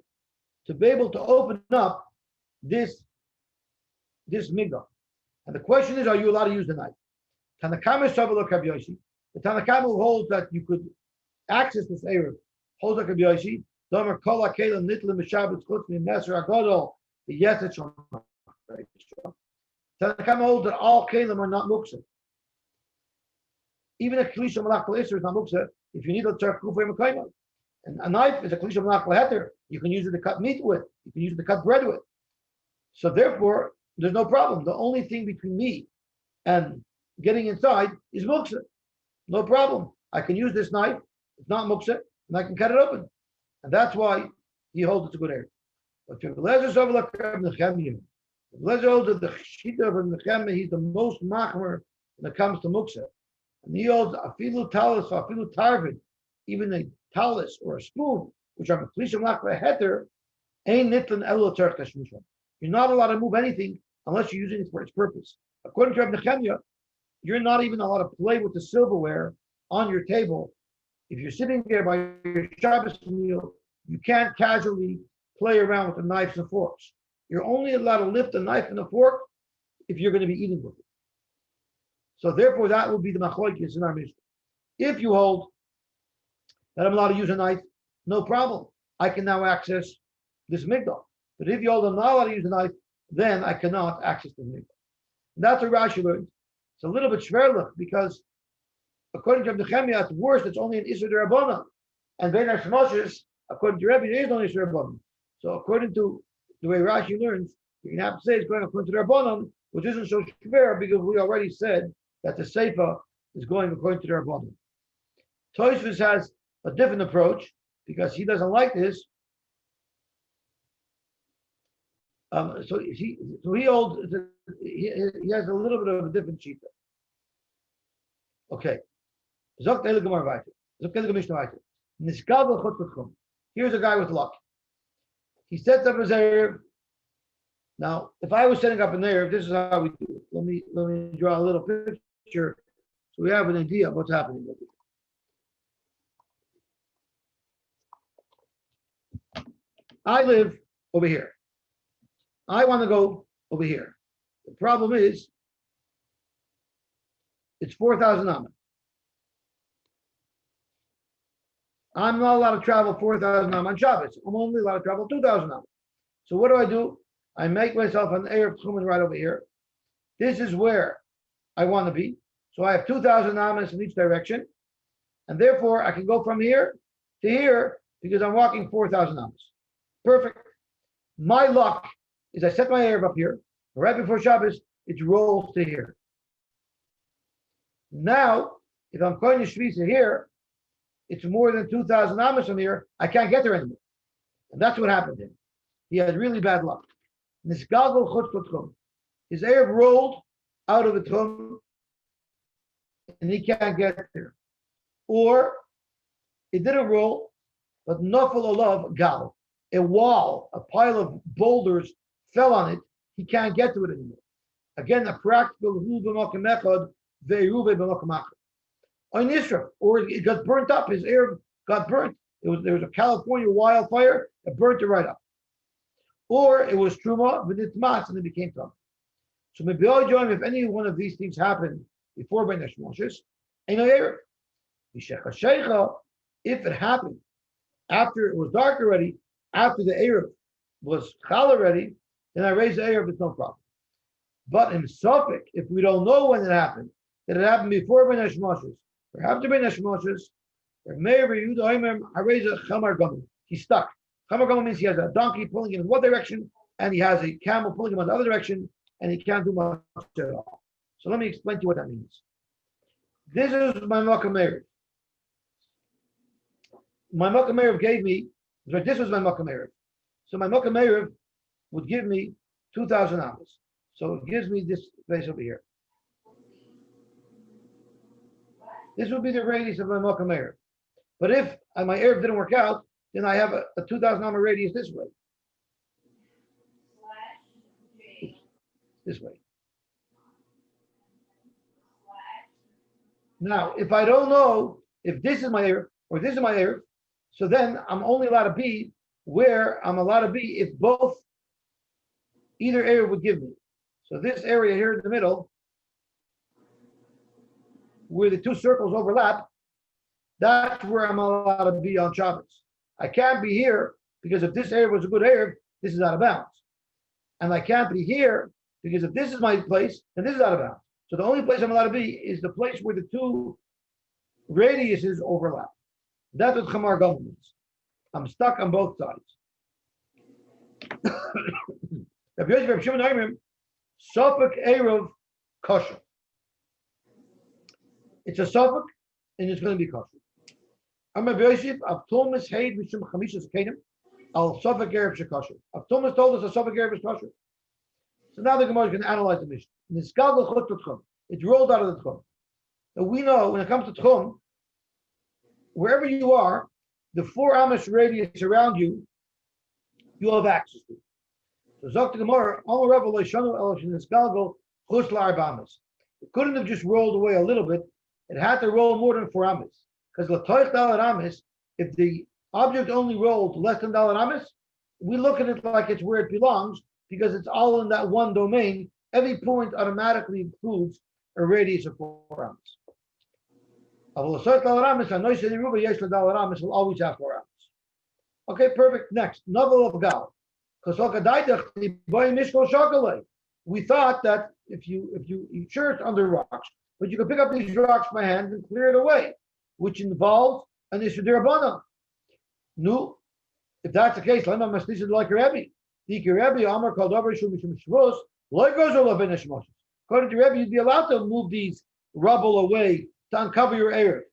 to be able to open up this migdal. And the question is, are you allowed to use the knife? Tanakama Shabalok Rabbi Yosy. The Tanakama holds that you could access this Eruv. Holds like Rabbi Yosy. Domer Kol HaKelim Nitlim B'Shabbat Chutz Mi'Meser HaGadol V'Yetzet Shom. Tanakama holds that all Kelim are not muktzah. Even a Klisha Malach Isser is not muktzah if you need a tzarech kufay mekayma. And a knife is a Klisha Malach Heter. You can use it to cut meat with. You can use it to cut bread with. So therefore, there's no problem. The only thing between me and getting inside is muktzah. No problem. I can use this knife. It's not muktzah, and I can cut it open. And that's why he holds it's a good area. But if Lezer holds that the Shita of Nechemia, he's the most machmer when it comes to muktzah. And he holds afilu talis, afilu tarvid, even a talis or a spoon, which are meklisha malach heter, ain't nitlan elo tzarech tashmishon. You're not allowed to move anything unless you're using it for its purpose. According to Reb Nechemia, you're not even allowed to play with the silverware on your table. If you're sitting there by your Shabbos meal, you can't casually play around with the knives and forks. You're only allowed to lift the knife and the fork if you're going to be eating with it. So therefore, that will be the machlokes in our Mishnah. If you hold that I'm allowed to use a knife, no problem. I can now access this migdal. But if you hold I'm not allowed to use a knife, then I cannot access the migdal. That's what Rashi learned. It's a little bit shverlich because according to Nechemia, at worst, it's only an Isser D'Rabbanan. And Ben Hashmoshes, according to Rebbe, there is no Isser D'Rabbanan. So according to the way Rashi learns, you can have to say it's going according to the Rabbanan, which isn't so shver because we already said that the Seifa is going according to the Rabbanan. Tosfos has a different approach because he doesn't like this. So he holds, he has a little bit of a different shita. Okay. Here's a guy with luck. He sets up his Erev. Now, if I was setting up an Erev, this is how we do it. Let me draw a little picture so we have an idea of what's happening with it. I live over here. I want to go over here. The problem is, it's 4,000 amen. I'm not allowed to travel 4,000 amen on Shabbos. I'm only allowed to travel 2,000 amen. So what do? I make myself an Erev Tchumen right over here. This is where I want to be. So I have 2,000 amens in each direction. And therefore, I can go from here to here because I'm walking 4,000 amens. Perfect. My luck is I set my Erev up here. Right before Shabbos, it rolls to here. Now, if I'm going to Shvisa here, it's more than 2,000 amens from here. I can't get there anymore. And that's what happened to him. He had really bad luck. His Erev rolled out of the tchum, and he can't get there. Or it didn't roll, but nafal olav gal, a wall, a pile of boulders fell on it. He can't get to it anymore. Again, a practical hu b'makom echad ve'eruve b'makom achad. On Israel, or it got burnt up. His Erev got burnt. There was a California wildfire that burnt it right up. Or it was truma with itmas and it became tum. So maybe if any one of these things happened before Ben Hashmoshes, ain't no Erev. If it happened after it was dark already, after the Erev was chal already, then I raise the Erev, it's no problem. But in Suffolk, if we don't know when it happened, that it happened before Ben Hashmoshes, or after Ben Hashmoshes, or Meir Yehuda I raise a chamar gamal. He's stuck. Chamar gamal means he has a donkey pulling him in one direction, and he has a camel pulling him in the other direction, and he can't do much at all. So let me explain to you what that means. This is my Makom Erev. My Makom Erev gave me, this was my Makom Erev. So my Makom Erev would give me 2,000 amas. So it gives me this place over here. This would be the radius of my Makom Erev. But if my Erev didn't work out, then I have a 2,000 amma radius this way. This way. Now, if I don't know if this is my Erev or this is my Erev, so then I'm only allowed to be where I'm allowed to be if both, either Erev would give me. So this area here in the middle, where the two circles overlap, that's where I'm allowed to be on Shabbos. I can't be here because if this Erev was a good Erev, this is out of bounds. And I can't be here because if this is my place, then this is out of bounds. So the only place I'm allowed to be is the place where the two radiuses overlap. That's what Chamar Gomel means. I'm stuck on both sides. Rabbi Yosy, Rabbi Shimon Oimrim, Sofek Erev kosher. It's a Sofek, and it's going to be kosher. I'm Rabbi Yosy, Avtomas Heid Mishum Chamishas Kenim, Al Sofek Erev Shekosher. Avtomas told us a Sofek Erev is kosher. So now the Gemara is going to analyze the Mishnah. It's rolled out of the Tchum. So we know when it comes to Tchum, wherever you are, the 4 Amish radius around you, you have access to. So Zok the Gemara, it couldn't have just rolled away a little bit. It had to roll more than 4 Amish. Because Latoich Dalet Amish, if the object only rolled less than Dalet Amish, we look at it like it's where it belongs, because it's all in that one domain. Every point automatically includes a radius of 4 Amish. Will always have 4 Amish. Okay, perfect. Next, novel of Gal. We thought that if you sure it's under rocks, but you can pick up these rocks by hand and clear it away, which involves an issue derabana. No, if that's the case, like Rebbe. According to Rebbe, you'd be allowed to move these rubble away to uncover your Erev.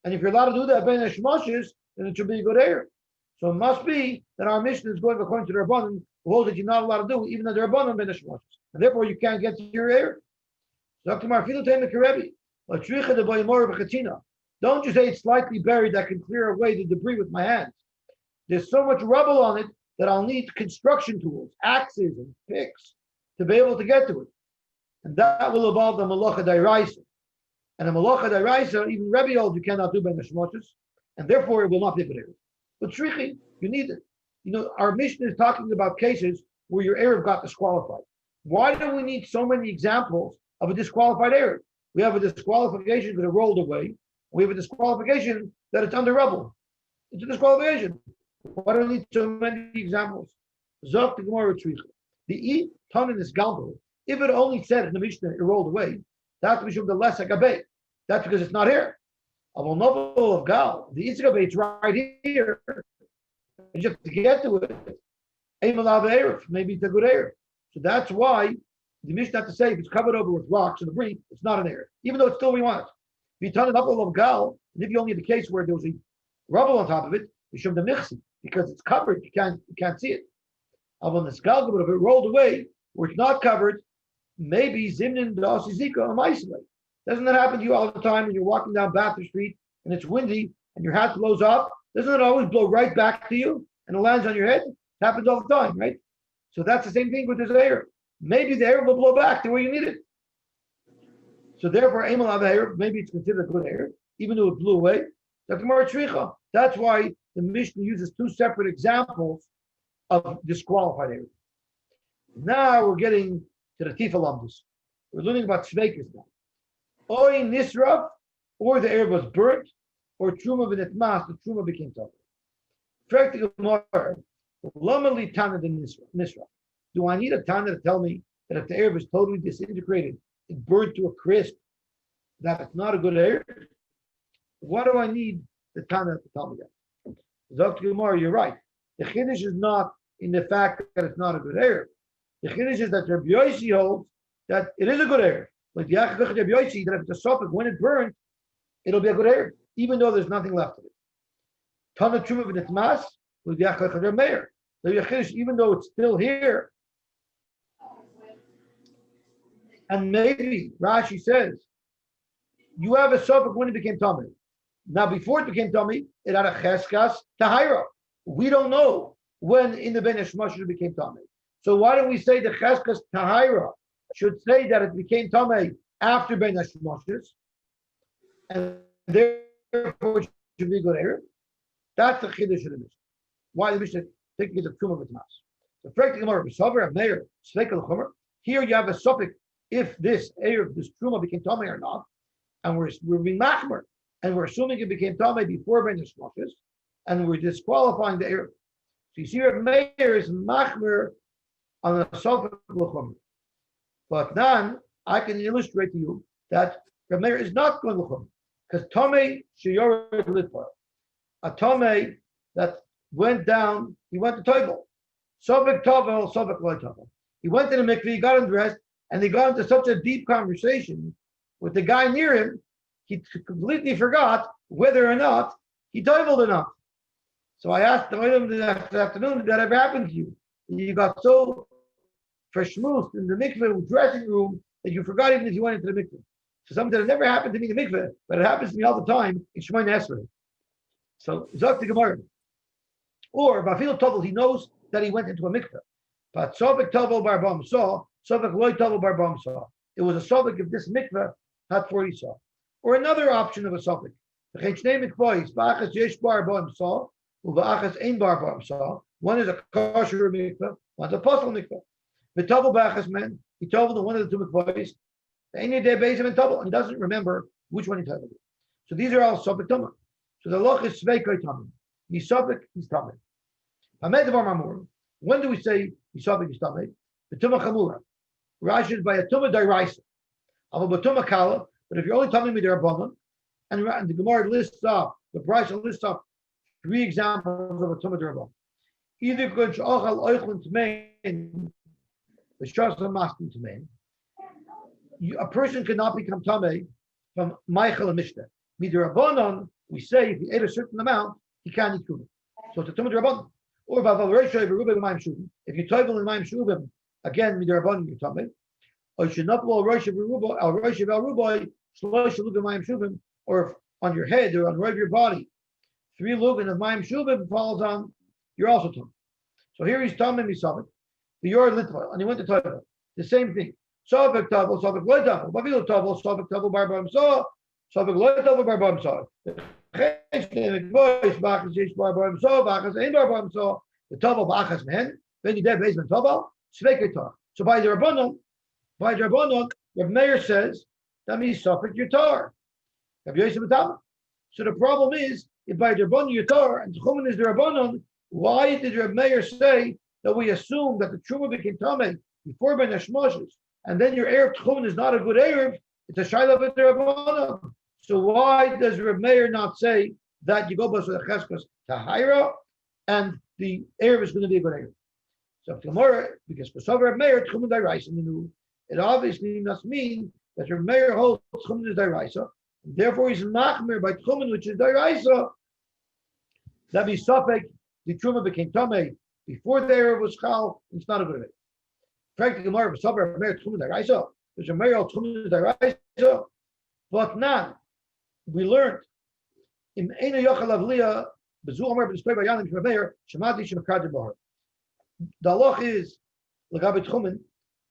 And if you're allowed to do that, then it should be a good Erev. So it must be that our mission is going according to the Rabbanan, who holds that you're not allowed to do, even though the Rabbanan ben Hashmoshes. And therefore you can't get to your Erev. Don't just say it's slightly buried that can clear away the debris with my hands. There's so much rubble on it that I'll need construction tools, axes and picks to be able to get to it. And that will involve the Malacha Dairaisa. And the Malacha Dairaisa, even Rebbe holds you cannot do ben Hashmoshes, and therefore it will not be a good Erev. But shrichi, you need it. You know, our mission is talking about cases where your Erev got disqualified. Why do we need so many examples of a disqualified Erev? We have a disqualification that it rolled away. We have a disqualification that it's under rubble. It's a disqualification. Why do we need so many examples? Zok the Gemara shrichi. The E Tanin is Galbo. If it only said in the Mishnah it rolled away, that's Mishum the less Agabe. That's because it's not here. Avol novel of Gal, the Itzgabe, it's right here. You have to get to it. Maybe it's a good Erev. So that's why the Mishnah have to say if it's covered over with rocks and debris, it's not an Erev, even though it's still we want it. If you turn it up of Gal, and if you only have the case where there was a rubble on top of it, you show the Michsi, because it's covered, you can't see it. Avon the Gal, but if it rolled away where it's not covered, maybe Zimnin Dasi Zika am isolated. Doesn't that happen to you all the time when you're walking down Bathurst Street and it's windy and your hat blows up? Doesn't it always blow right back to you and it lands on your head? It happens all the time, right? So that's the same thing with this air. Maybe the air will blow back to where you need it. So therefore, maybe it's considered good air, even though it blew away. That's why the Mishnah uses 2 separate examples of disqualified air. Now we're getting to the Tifa Lamdus. We're learning about Sveikas now. Oy Nisraf, or the air was burnt, or Truma v'netmas, the Truma became tough. Do I need a Tana to tell me that if the air was totally disintegrated, it burned to a crisp, that it's not a good air? Why do I need the Tana to tell me that? Dr. Gemara, you're right. The Chiddush is not in the fact that it's not a good air. The Chiddush is that Rabbi Yosy holds that it is a good air. Like the Yachach Rabbi Yosy, that if it's a sophic, when it burns, it'll be a good air, even though there's nothing left of it. Tana Truma v'netmas, with the Yachach Rabbi Meir. The Chiddush, even though it's still here, and maybe Rashi says, you have a sophic when it became tummy. Now, before it became tummy, it had a cheskas tahira. We don't know when in the Ben Hashmoshes it became tummy. So why don't we say the cheskas tahira should say that it became tummy after Ben Hashmoshes, and therefore it should be a good Erev. That's the Chiddush of the Mishnah. Why the Mishnah thinking it's a Truma with Mas. So, Frek the Gemara, B'Savar, Meir, Svekel Chomer. Here you have a suffix if this Erev, this Truma became Tamei or not, and we're being Machmer, and we're assuming it became Tamei before Ben Yishmachis, and we're disqualifying the Erev. So you see, Rav Meir is Machmer on the Sofik L'chomer. But then I can illustrate to you that Rav Meir is not going L'chomer, because Tamei Sheyored Litvar, a Tamei that went down, he went to Toivel. Sofik Tovel, Sofik Loy Tovel. He went to the mikveh, he got undressed, and he got into such a deep conversation with the guy near him, he completely forgot whether or not he toiveled or not. So I asked the Olam this afternoon, did that ever happen to you? You got so verschmoosed in the mikveh dressing room that you forgot even if you went into the mikveh. So something that never happened to me in the mikveh, but it happens to me all the time in Shemoneh Esrei. So Zok the Gemara. Or Bafil Tovel, he knows that he went into a mikveh. But Sofik Tovel Bar Bam saw, Sofik Loy Tovel Bar Bam saw. It was a Sofik if this mikveh had 40 saw. Or another option of a Sofik. The Chechnei mikvahis, Ba'achas Yesh Bar Bam saw, Uva'achas Ein Bar Bam saw. One is a kosher mikveh, one's a posel mikveh. The Tovel Ba'achas men, he told the one of the two mikvahis, the Ein Yedei Beis and Tovel, and he doesn't remember which one he told. So these are all Sofik Tumah. So the loch is Sveikoi Tumah. He's Sofik, he's Tumah. Hamed Devar Mamur. When do we say Yisavik Yistameh? The Tumah Chamura. Rashi is by a Tumah Dairaisa. Of a Tumah Kala, but if you're only telling me they're Rabbanon, and the Gemara lists off, the Brisa lists off 3 examples of a Tumah Darabban. Either good Sh'ochal Oichlin Tmein, the Shasam Mastin Tmein. A person cannot become Tameh from Michael and Mishnah. Midar Rabbanon, we say if he ate a certain amount, he can't eat Kumah. So it's a Tumah Darabban. Or if you toivel in Mayim Shubim, again, midarabon you're tamei. Or should not blow Rosh of Rubo, al Rosh of El Ruboy, Shlosh Lug of Mayim Shubim, or on your head or on the right of your body, 3 Lugan of Mayim Shubim falls on, you're also tamei. So here he's tamei misavik, the Yor Litva, and he went to toivel. The same thing. Sovik tavel, Sovik loy tavel, Bavil tavel, Sovik tavel barbam saw, Sovik loy tavel barbam saw. The Tobel Bachas men, then you dead basement Tobel, Sveketar. So by the Rabbanon, Rav Meir says that means Sofik Yatar. So the problem is, if by the Rabbanon Yatar and Tchumen is the Rabbanon, why did Rav Meir say that we assume that the Truma became Tameh before Ben Hashmoshes, and then your Erev Tchumen is not a good Erev, it's a Shaila with the Rabbanon. So why does Rav Meir not say that you go by the Cheskos Tahira and the Erev is going to be a good Erev? So Gemara, because for Rav Meir Tchumen Dairaisa in the new, it obviously must mean that Rav Meir holds Tchumen is Dairaisa, and therefore he's Machmer by Tchumen, which is Dairaisa. That means Safek, the Truma became Tamei before the Erev was Chal, it's not a good Erev. Practically Gemara for Rav Meir Tchumen Dairaisa, there's a Meir Tchumen Dairaisa, but not. We learned in Eina Yochel Avliya, Bezu Omer B'Dispay Bayanim Shemameir, Shemati Shemakadir Bahar. The halach is L'Gabe Tchumen.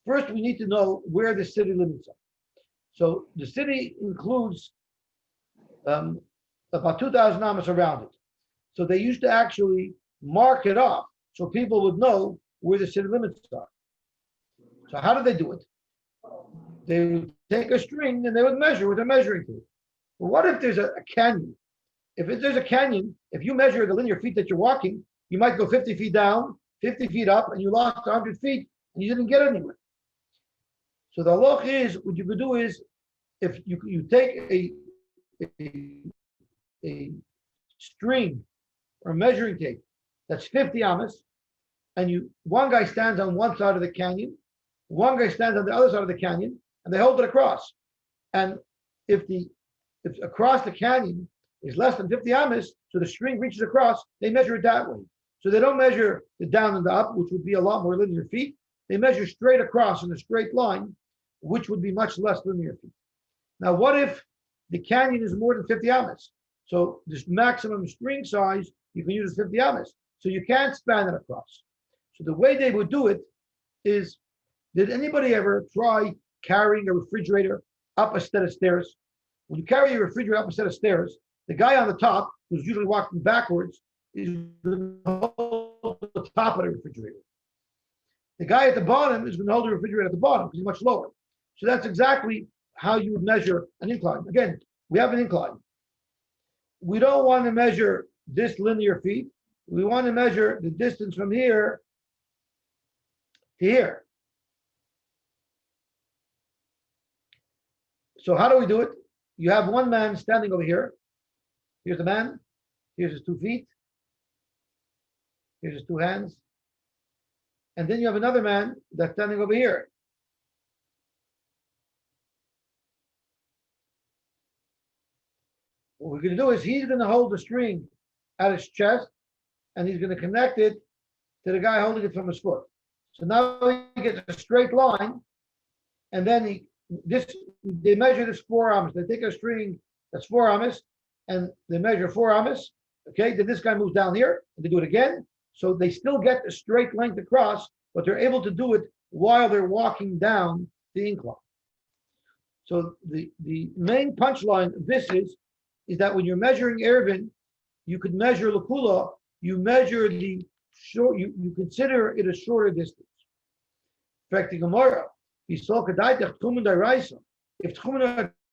First, we need to know where the city limits are. So the city includes about 2,000 amas around it. So they used to actually mark it off so people would know where the city limits are. So how do they do it? They would take a string and they would measure with a measuring tool. Well, what if there's a canyon? If there's a canyon, if you measure the linear feet that you're walking, you might go 50 feet down, 50 feet up, and you lost 100 feet, and you didn't get anywhere. So the halach is, what you could do is, if you take a string or measuring tape that's 50 amas, and one guy stands on one side of the canyon, one guy stands on the other side of the canyon, and they hold it across. And if across the canyon is less than 50 amas, so the string reaches across, they measure it that way. So they don't measure the down and the up, which would be a lot more linear feet. They measure straight across in a straight line, which would be much less linear feet. Now, what if the canyon is more than 50 amas? So this maximum string size you can use is 50 amas. So you can't span it across. So the way they would do it is, did anybody ever try carrying a refrigerator up a set of stairs? when you carry your refrigerator up a set of stairs, the guy on the top, who's usually walking backwards, is going to hold the top of the refrigerator. The guy at the bottom is going to hold the refrigerator at the bottom because he's much lower. So that's exactly how you would measure an incline. Again, we have an incline. We don't want to measure this linear feet. We want to measure the distance from here to here. So how do we do it? You have one man standing over here. Here's the man. Here's his 2 feet. Here's his 2 hands. And then you have another man that's standing over here. What we're going to do is he's going to hold the string at his chest, and he's going to connect it to the guy holding it from his foot. So now he gets a straight line, and then they measure this 4 amas. They take a string that's 4 amas, and they measure 4 amas. Okay, then this guy moves down here, and they do it again. So they still get a straight length across, but they're able to do it while they're walking down the incline. So the main punchline of this is that when you're measuring Eruvin, you could measure Lakula, you measure the short, you consider it a shorter distance. In fact, the Gemara, if Tchumen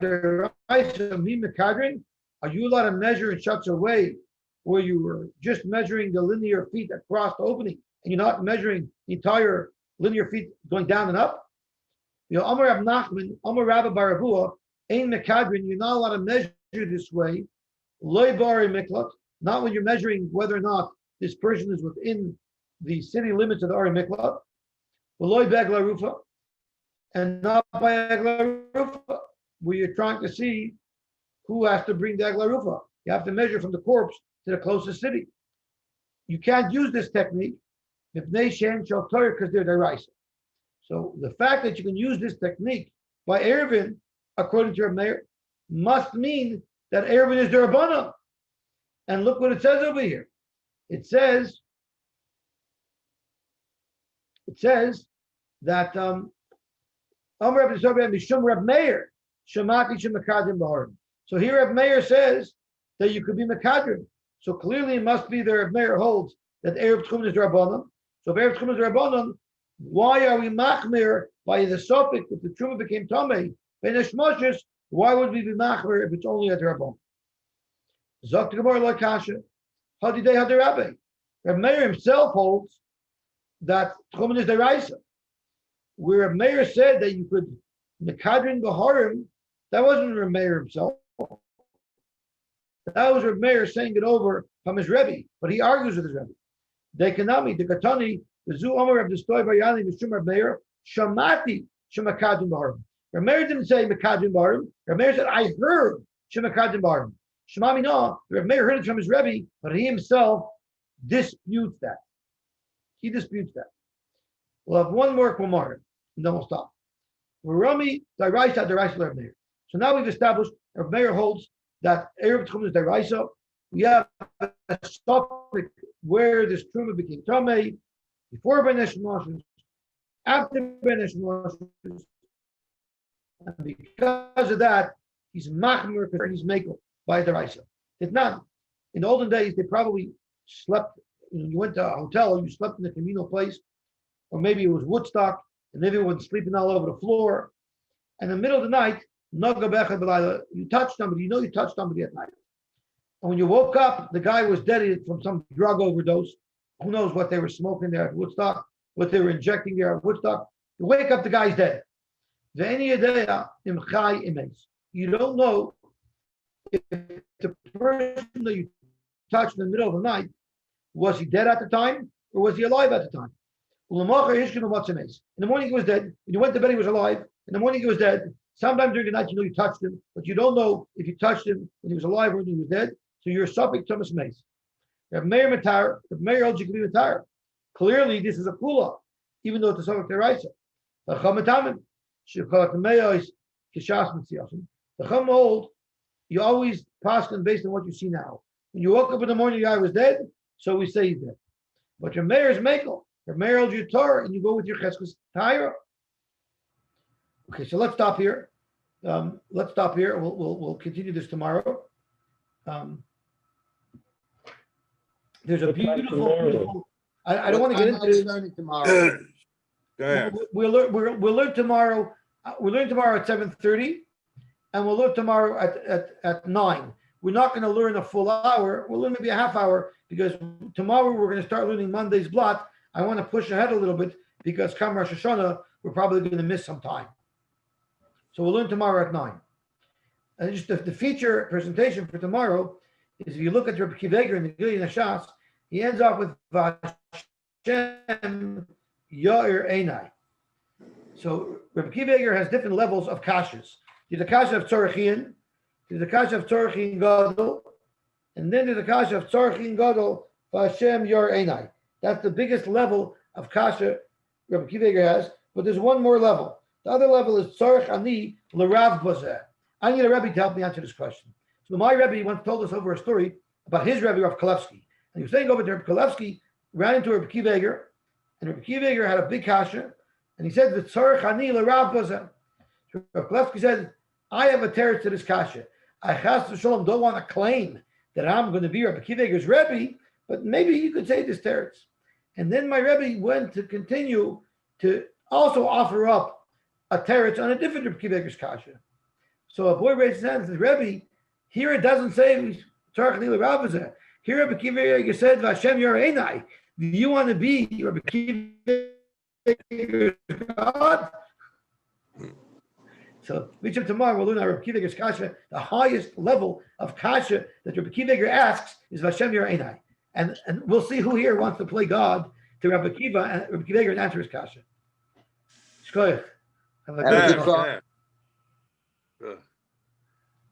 Daraisa mi mekadrin, are you allowed to measure in such a way where you were just measuring the linear feet across the opening and you're not measuring the entire linear feet going down and up? You know, Amar Rav Nachman, Amar Rabba Baravua, Ein Mekadrin, you're not allowed to measure this way. Loi Bari Miklat, not when you're measuring whether or not this person is within the city limits of the Ari Miklat. Loi Begla Rufa, and not by Egla Rufa, where you're trying to see who has to bring the Egla Rufa. You have to measure from the corpse to the closest city. You can't use this technique if nation shall tell because they're deraisa. So the fact that you can use this technique by Eruvin, according to your mayor, must mean that Eruvin is derabbanan. And look what it says over here. It says that so here Reb Meir says that you could be Mekadrim. So clearly it must be that Reb Meir holds that Erev Tchumen is derabbanan. So if Erev Tchumen is derabbanan, why are we machmir by the suffix if the Truma became Tomei? Why would we be machmir if it's only a derabbanan? Zok Gemara like Kasha. How did they have the rabbi? Reb Meir himself holds that Tchumen is deraisa. Where Reb Meir said that you could Mekadrin Baharim, that wasn't Reb Meir himself. That was Reb Meir saying it over from his Rebbe, but he argues with his Rebbe. They cannot the Katani, the Zu Omer of the Stoy Bayani, Mishum Reb Meir, Shamati Shemakadrin Baharim. Reb Meir didn't say Mekadrin Baharim. Reb Meir said, I heard Shemakadrin Baharim. Shemami no, Reb Meir heard it from his Rebbe, but he himself disputes that. He disputes that. We'll have one more Gemara, and then we'll stop. Rami Daraisa Daraisa Reb Meir. So now we've established Reb Meir holds that Erev Tchumen is Daraisa. We have a topic where this Truma became Tomei, before Benesh Moshes, after Benesh Moshes, and because of that, he's Machmer, he's Mekel by Daraisa. If not, in the olden days, they probably slept, you went to a hotel, you slept in a communal place, or maybe it was Woodstock, and everyone was sleeping all over the floor. And in the middle of the night, you touched somebody, you know you touched somebody at night. And when you woke up, the guy was dead from some drug overdose. Who knows what they were smoking there at Woodstock, what they were injecting there at Woodstock. You wake up, the guy's dead. You don't know if the person that you touched in the middle of the night, was he dead at the time or was he alive at the time? In the morning he was dead. When you went to bed, he was alive. In the morning he was dead. Sometime during the night, you know you touched him, but you don't know if you touched him when he was alive or when he was dead. So you're suffix Thomas Mace. If Meir Matar, if Meir holds you can be Matar. Clearly, this is a kula, even though it's a suffix deraisa. The Chum hold, you always pass them based on what you see now. When you woke up in the morning, the guy was dead, so we say he's dead. But your Meir is Mekel. Your Meir holds your Torah, and you go with your Cheskes Taira. Okay, so let's stop here. let's stop here. We'll continue this tomorrow. There's a beautiful. I don't want to get into this. learning tomorrow. Go ahead. We'll learn tomorrow. We'll learn tomorrow at 7:30, and we'll learn tomorrow at 9. We're not going to learn a full hour. We'll learn maybe a half hour because tomorrow we're going to start learning Monday's blot. I want to push ahead a little bit because come Rosh Hashanah, we're probably going to miss some time. So we'll learn tomorrow at 9. And just the feature presentation for tomorrow is if you look at Rabbi Akiva Eiger in the Gilui Nashas, he ends up with Vashem Yair Einai. So Rabbi Akiva Eiger has different levels of kashas. There's a kasha of Tzorachin, there's a kasha of Tzorachin Gadol, and then there's a kasha of Tzorachin Gadol Vashem Yair Einai. That's the biggest level of kasha Rabbi Akiva Eiger has, but there's one more level. The other level is Tzorach Ani L'Rav Bazeh. I need a Rebbe to help me answer this question. So my Rebbe once told us over a story about his Rebbe, Rav Kalevsky. And he was saying over to Rav Kalevsky, ran into Rabbi Akiva Eiger, and Rabbi Akiva Eiger had a big kasha, and he said, "Tzorach ani l'Rav Bazeh." So Rav Kalevsky said, "I have a teretz to this kasha. I chas v'shalom don't want to claim that I'm going to be Rabbi Akiva Eiger's Rebbe, but maybe you could say this teretz." And then my Rebbe went to continue to also offer up a teretz on a different Rabbi Akiva Eiger's kasha. So a boy raised his hand and says, "Rebbe, here it doesn't say Tzorach ani l'Rav Bazeh. Here Rabbi Akiva Eiger said, Vashem Yair Einai. Do you want to be Rabbi Akiva Eiger's God?" So, Misham tomorrow we'll learn Rabbi Akiva Eiger's kasha. The highest level of kasha that Rabbi Akiva Eiger asks is Vashem Yair Einai. And we'll see who here wants to play God to Rabbi Akiva and Rabbi Akiva Eiger and answer his kasha. Shkoyach. Have a good Have a day. good call.